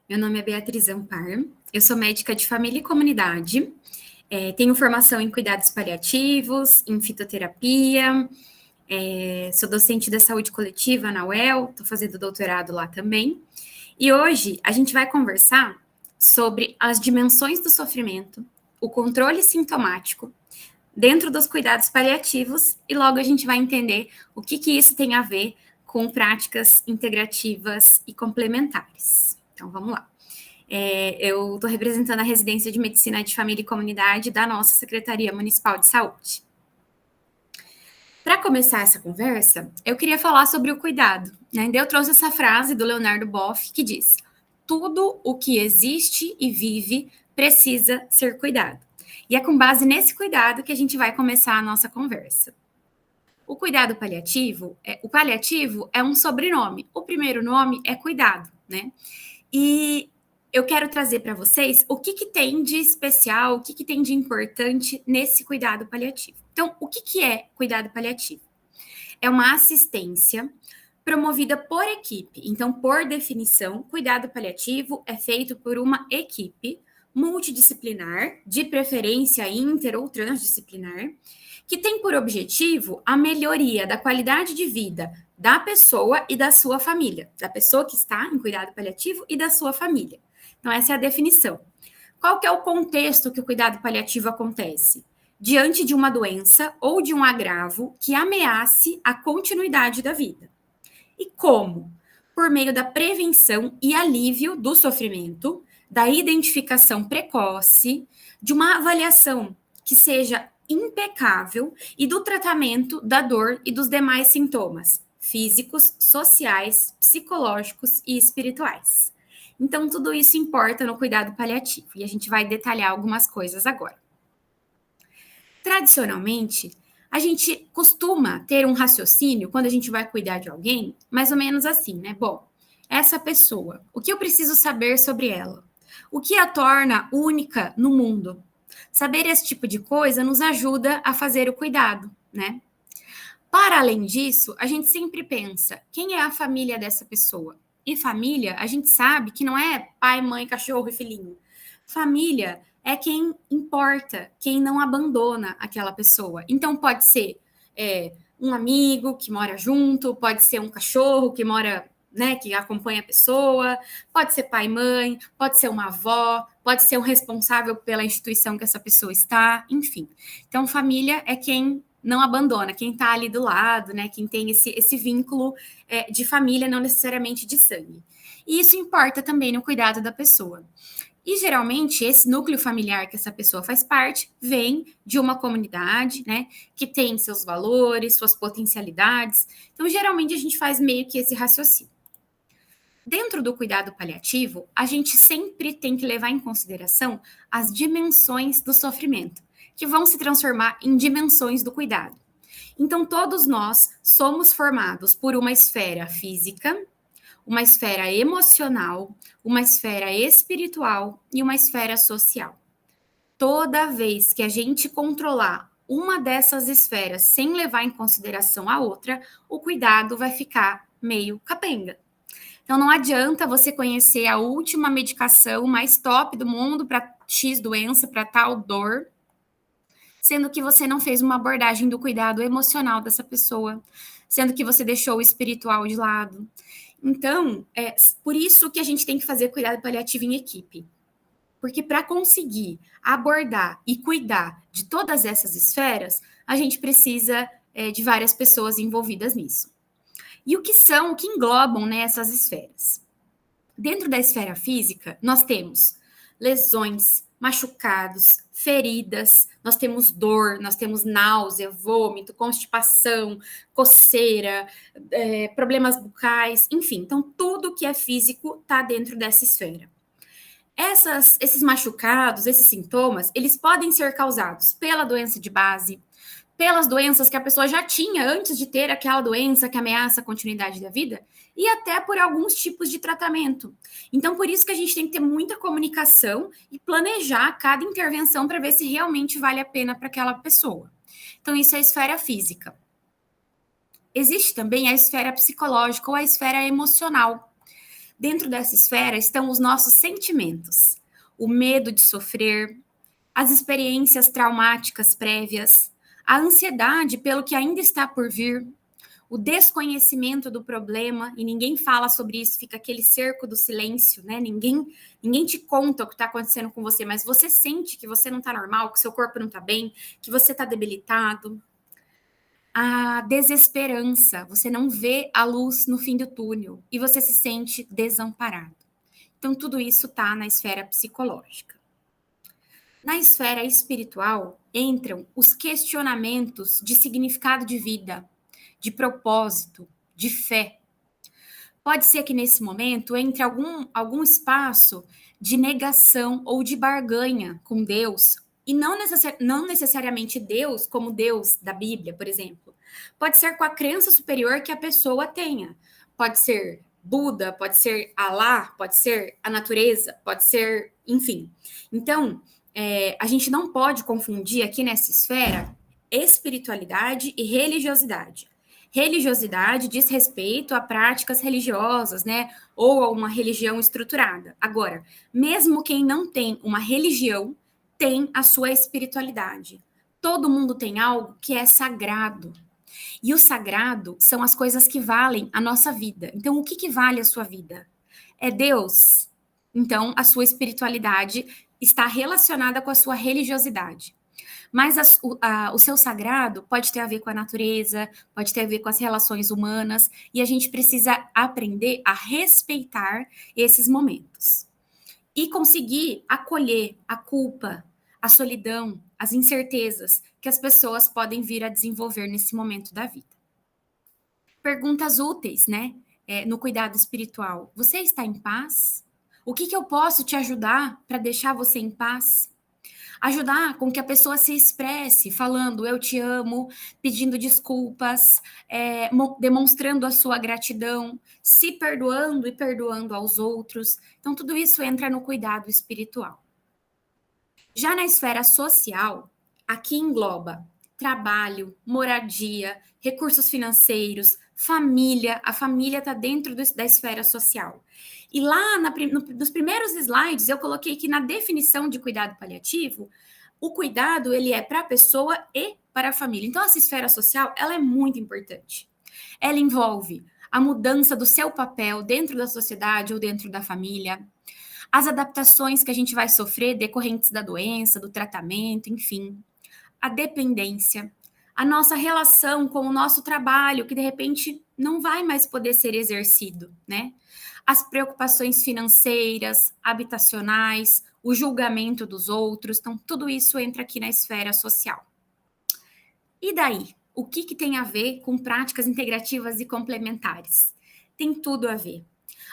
Meu nome é Beatriz Ampar, eu sou médica de família e comunidade, tenho formação em cuidados paliativos, em fitoterapia, sou docente da saúde coletiva na UEL, estou fazendo doutorado lá também. E hoje a gente vai conversar sobre as dimensões do sofrimento, o controle sintomático dentro dos cuidados paliativos e logo a gente vai entender o que isso tem a ver com práticas integrativas e complementares. Então vamos lá. Eu estou representando a residência de medicina de família e comunidade da nossa Secretaria Municipal de Saúde. Para começar essa conversa, eu queria falar sobre o cuidado, né? Eu trouxe essa frase do Leonardo Boff que diz: tudo o que existe e vive precisa ser cuidado. E é com base nesse cuidado que a gente vai começar a nossa conversa. O cuidado paliativo, o paliativo é um sobrenome. O primeiro nome é cuidado, né? E eu quero trazer para vocês o que tem de especial, o que tem de importante nesse cuidado paliativo. Então, o que é cuidado paliativo? É uma assistência promovida por equipe. Então, por definição, cuidado paliativo é feito por uma equipe multidisciplinar, de preferência inter ou transdisciplinar, que tem por objetivo a melhoria da qualidade de vida da pessoa e da sua família, da pessoa que está em cuidado paliativo e da sua família. Então, essa é a definição. Qual que é o contexto que o cuidado paliativo acontece? Diante de uma doença ou de um agravo que ameace a continuidade da vida. E como? Por meio da prevenção e alívio do sofrimento, da identificação precoce, de uma avaliação que seja impecável e do tratamento da dor e dos demais sintomas físicos, sociais, psicológicos e espirituais. Então, tudo isso importa no cuidado paliativo e a gente vai detalhar algumas coisas agora. Tradicionalmente, a gente costuma ter um raciocínio quando a gente vai cuidar de alguém, mais ou menos assim, né? Bom, essa pessoa, o que eu preciso saber sobre ela? O que a torna única no mundo? Saber esse tipo de coisa nos ajuda a fazer o cuidado, né? Para além disso, a gente sempre pensa, quem é a família dessa pessoa? E família, a gente sabe que não é pai, mãe, cachorro e filhinho. Família é quem importa, quem não abandona aquela pessoa. Então, pode ser um amigo que mora junto, pode ser um cachorro que mora, né, que acompanha a pessoa, pode ser pai e mãe, pode ser uma avó, pode ser um responsável pela instituição que essa pessoa está, enfim. Então, família é quem não abandona, quem está ali do lado, né? Quem tem esse vínculo de família, não necessariamente de sangue. E isso importa também no cuidado da pessoa. E geralmente esse núcleo familiar que essa pessoa faz parte vem de uma comunidade, né? Que tem seus valores, suas potencialidades. Então, geralmente a gente faz meio que esse raciocínio. Dentro do cuidado paliativo, a gente sempre tem que levar em consideração as dimensões do sofrimento, que vão se transformar em dimensões do cuidado. Então, todos nós somos formados por uma esfera física, uma esfera emocional, uma esfera espiritual e uma esfera social. Toda vez que a gente controlar uma dessas esferas sem levar em consideração a outra, o cuidado vai ficar meio capenga. Então, não adianta você conhecer a última medicação mais top do mundo para X doença, para tal dor, sendo que você não fez uma abordagem do cuidado emocional dessa pessoa, sendo que você deixou o espiritual de lado. Então, é por isso que a gente tem que fazer cuidado paliativo em equipe. Porque para conseguir abordar e cuidar de todas essas esferas, a gente precisa de várias pessoas envolvidas nisso. E o que englobam, né, essas esferas? Dentro da esfera física, nós temos lesões, machucados, feridas, nós temos dor, nós temos náusea, vômito, constipação, coceira, problemas bucais, enfim. Então, tudo que é físico está dentro dessa esfera. Esses machucados, esses sintomas, eles podem ser causados pela doença de base, pelas doenças que a pessoa já tinha antes de ter aquela doença que ameaça a continuidade da vida, e até por alguns tipos de tratamento. Então, por isso que a gente tem que ter muita comunicação e planejar cada intervenção para ver se realmente vale a pena para aquela pessoa. Então, isso é a esfera física. Existe também a esfera psicológica ou a esfera emocional. Dentro dessa esfera estão os nossos sentimentos, o medo de sofrer, as experiências traumáticas prévias, a ansiedade pelo que ainda está por vir, o desconhecimento do problema, e ninguém fala sobre isso, fica aquele cerco do silêncio, né? Ninguém te conta o que está acontecendo com você, mas você sente que você não está normal, que seu corpo não está bem, que você está debilitado. A desesperança, você não vê a luz no fim do túnel e você se sente desamparado. Então, tudo isso está na esfera psicológica. Na esfera espiritual, entram os questionamentos de significado de vida, de propósito, de fé. Pode ser que nesse momento entre algum espaço de negação ou de barganha com Deus, e não necessariamente Deus como Deus da Bíblia, por exemplo. Pode ser com a crença superior que a pessoa tenha. Pode ser Buda, pode ser Alá, pode ser a natureza, pode ser, enfim. Então, a gente não pode confundir aqui nessa esfera espiritualidade e religiosidade. Religiosidade diz respeito a práticas religiosas, né? Ou a uma religião estruturada. Agora, mesmo quem não tem uma religião, tem a sua espiritualidade. Todo mundo tem algo que é sagrado. E o sagrado são as coisas que valem a nossa vida. Então, o que vale a sua vida? É Deus. Então, a sua espiritualidade está relacionada com a sua religiosidade. Mas o seu sagrado pode ter a ver com a natureza, pode ter a ver com as relações humanas, e a gente precisa aprender a respeitar esses momentos. E conseguir acolher a culpa, a solidão, as incertezas que as pessoas podem vir a desenvolver nesse momento da vida. Perguntas úteis, né? No cuidado espiritual. Você está em paz? O que eu posso te ajudar para deixar você em paz? Ajudar com que a pessoa se expresse, falando eu te amo, pedindo desculpas, demonstrando a sua gratidão, se perdoando e perdoando aos outros. Então, tudo isso entra no cuidado espiritual. Já na esfera social, aqui engloba trabalho, moradia, recursos financeiros, família. A família está dentro da esfera social. E lá, nos primeiros slides, eu coloquei que na definição de cuidado paliativo, o cuidado ele é para a pessoa e para a família. Então, essa esfera social ela é muito importante. Ela envolve a mudança do seu papel dentro da sociedade ou dentro da família, as adaptações que a gente vai sofrer decorrentes da doença, do tratamento, enfim, a dependência, a nossa relação com o nosso trabalho, que de repente não vai mais poder ser exercido, né? As preocupações financeiras, habitacionais, o julgamento dos outros, então tudo isso entra aqui na esfera social. E daí? O que tem a ver com práticas integrativas e complementares? Tem tudo a ver.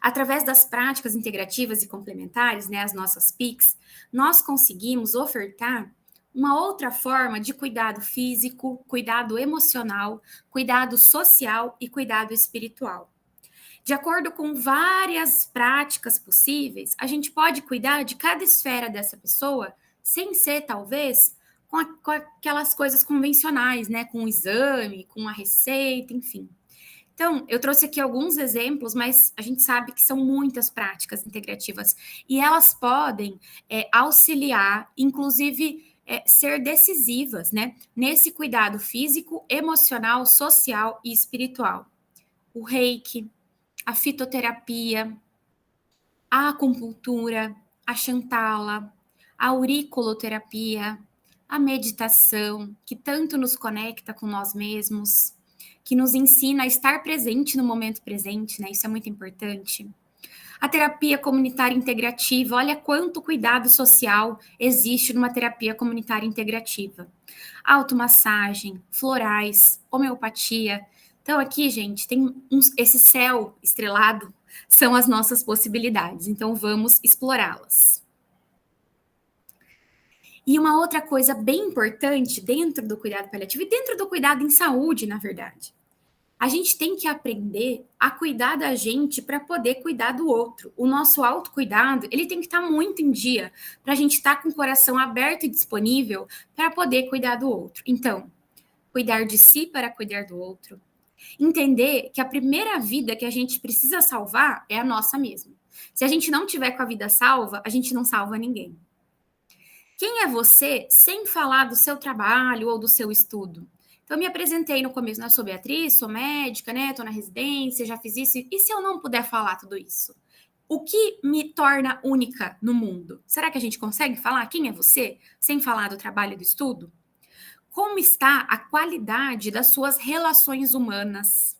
Através das práticas integrativas e complementares, né, as nossas PICs, nós conseguimos ofertar uma outra forma de cuidado físico, cuidado emocional, cuidado social e cuidado espiritual. De acordo com várias práticas possíveis, a gente pode cuidar de cada esfera dessa pessoa sem ser, talvez, com aquelas coisas convencionais, né? Com o exame, com a receita, enfim. Então, eu trouxe aqui alguns exemplos, mas a gente sabe que são muitas práticas integrativas e elas podem auxiliar, inclusive ser decisivas, né? Nesse cuidado físico, emocional, social e espiritual. O reiki, a fitoterapia, a acupuntura, a Shantala, a auriculoterapia, a meditação, que tanto nos conecta com nós mesmos, que nos ensina a estar presente no momento presente, né? Isso é muito importante. A terapia comunitária integrativa, olha quanto cuidado social existe numa terapia comunitária integrativa. Automassagem, florais, homeopatia. Então aqui, gente, tem esse céu estrelado, são as nossas possibilidades. Então vamos explorá-las. E uma outra coisa bem importante dentro do cuidado paliativo e dentro do cuidado em saúde, na verdade. A gente tem que aprender a cuidar da gente para poder cuidar do outro. O nosso autocuidado, ele tem que estar muito em dia para a gente estar com o coração aberto e disponível para poder cuidar do outro. Então, cuidar de si para cuidar do outro, Entender que a primeira vida que a gente precisa salvar é a nossa mesma. Se a gente não tiver com a vida salva, a gente não salva ninguém. Quem é você sem falar do seu trabalho ou do seu estudo? Então, eu me apresentei no começo, né? Sou Beatriz, sou médica, né? Tô na residência, já fiz isso. E se eu não puder falar tudo isso? O que me torna única no mundo? Será que a gente consegue falar quem é você sem falar do trabalho e do estudo? Como está a qualidade das suas relações humanas?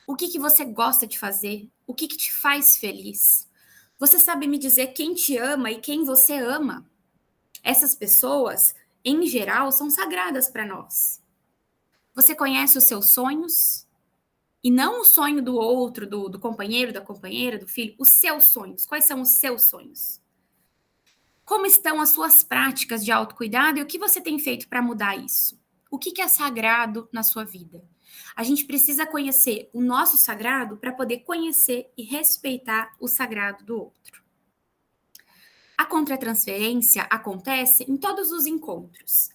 O que você gosta de fazer? O que te faz feliz? Você sabe me dizer quem te ama e quem você ama? Essas pessoas, em geral, são sagradas para nós. Você conhece os seus sonhos? E não o sonho do outro, do companheiro, da companheira, do filho, os seus sonhos. Quais são os seus sonhos? Como estão as suas práticas de autocuidado e o que você tem feito para mudar isso? O que é sagrado na sua vida? A gente precisa conhecer o nosso sagrado para poder conhecer e respeitar o sagrado do outro. A contratransferência acontece em todos os encontros.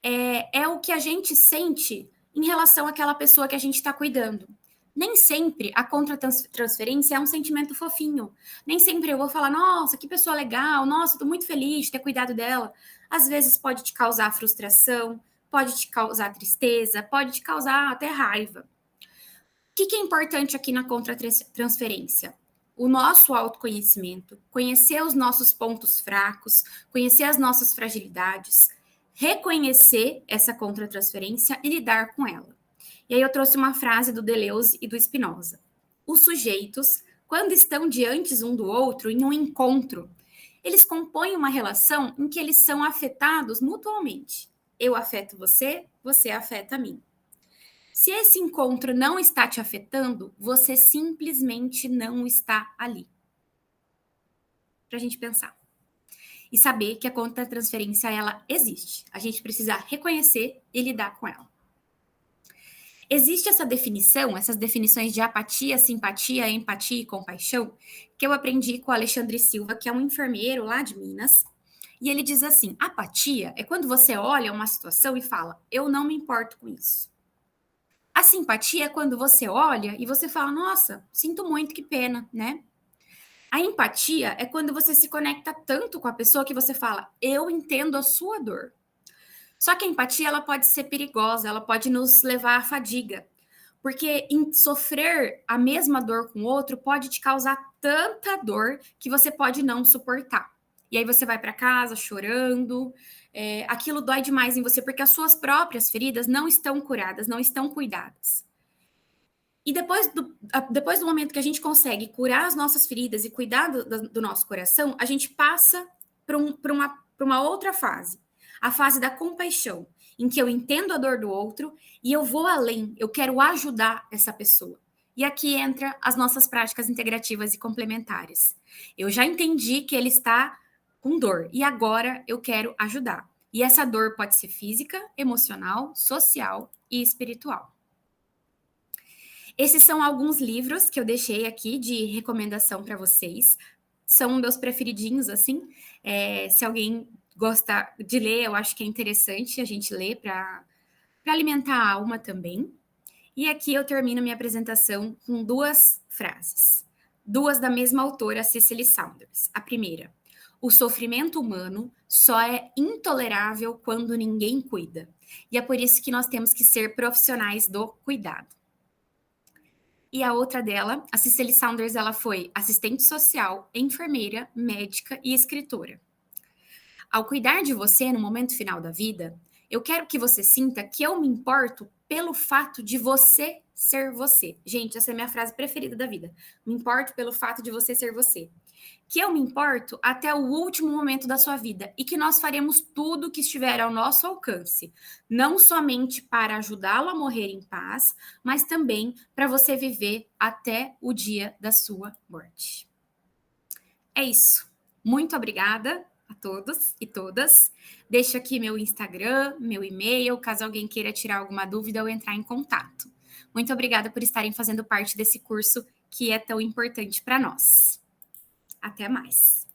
É o que a gente sente em relação àquela pessoa que a gente está cuidando. Nem sempre a contratransferência é um sentimento fofinho. Nem sempre eu vou falar, nossa, que pessoa legal, nossa, estou muito feliz de ter cuidado dela. Às vezes pode te causar frustração, pode te causar tristeza, pode te causar até raiva. O que é importante aqui na contratransferência? O nosso autoconhecimento, conhecer os nossos pontos fracos, conhecer as nossas fragilidades, reconhecer essa contratransferência e lidar com ela. E aí eu trouxe uma frase do Deleuze e do Spinoza. Os sujeitos, quando estão diante um do outro em um encontro, eles compõem uma relação em que eles são afetados mutuamente. Eu afeto você, você afeta a mim. Se esse encontro não está te afetando, você simplesmente não está ali. Para a gente pensar. E saber que a contratransferência, ela existe. A gente precisa reconhecer e lidar com ela. Existe essa definição, essas definições de apatia, simpatia, empatia e compaixão, que eu aprendi com o Alexandre Silva, que é um enfermeiro lá de Minas. E ele diz assim, apatia é quando você olha uma situação e fala, eu não me importo com isso. A simpatia é quando você olha e você fala, nossa, sinto muito, que pena, né? A empatia é quando você se conecta tanto com a pessoa que você fala, eu entendo a sua dor. Só que a empatia, ela pode ser perigosa, ela pode nos levar à fadiga. Porque sofrer a mesma dor com o outro pode te causar tanta dor que você pode não suportar. E aí você vai para casa chorando, aquilo dói demais em você, porque as suas próprias feridas não estão curadas, não estão cuidadas. E depois do momento que a gente consegue curar as nossas feridas e cuidar do nosso coração, a gente passa para uma outra fase, a fase da compaixão, em que eu entendo a dor do outro e eu vou além, eu quero ajudar essa pessoa. E aqui entra as nossas práticas integrativas e complementares. Eu já entendi que ele está com dor e agora eu quero ajudar. E essa dor pode ser física, emocional, social e espiritual. Esses são alguns livros que eu deixei aqui de recomendação para vocês. São meus preferidinhos, assim. Se alguém gosta de ler, eu acho que é interessante a gente ler para alimentar a alma também. E aqui eu termino minha apresentação com duas frases. Duas da mesma autora, Cicely Saunders. A primeira, o sofrimento humano só é intolerável quando ninguém cuida. E é por isso que nós temos que ser profissionais do cuidado. E a outra dela, a Cicely Saunders, ela foi assistente social, enfermeira, médica e escritora. Ao cuidar de você no momento final da vida, eu quero que você sinta que eu me importo pelo fato de você ser você. Gente, essa é a minha frase preferida da vida. Me importo pelo fato de você ser você. Que eu me importo até o último momento da sua vida e que nós faremos tudo que estiver ao nosso alcance, não somente para ajudá-lo a morrer em paz, mas também para você viver até o dia da sua morte. É isso. Muito obrigada a todos e todas. Deixo aqui meu Instagram, meu e-mail, caso alguém queira tirar alguma dúvida ou entrar em contato. Muito obrigada por estarem fazendo parte desse curso que é tão importante para nós. Até mais.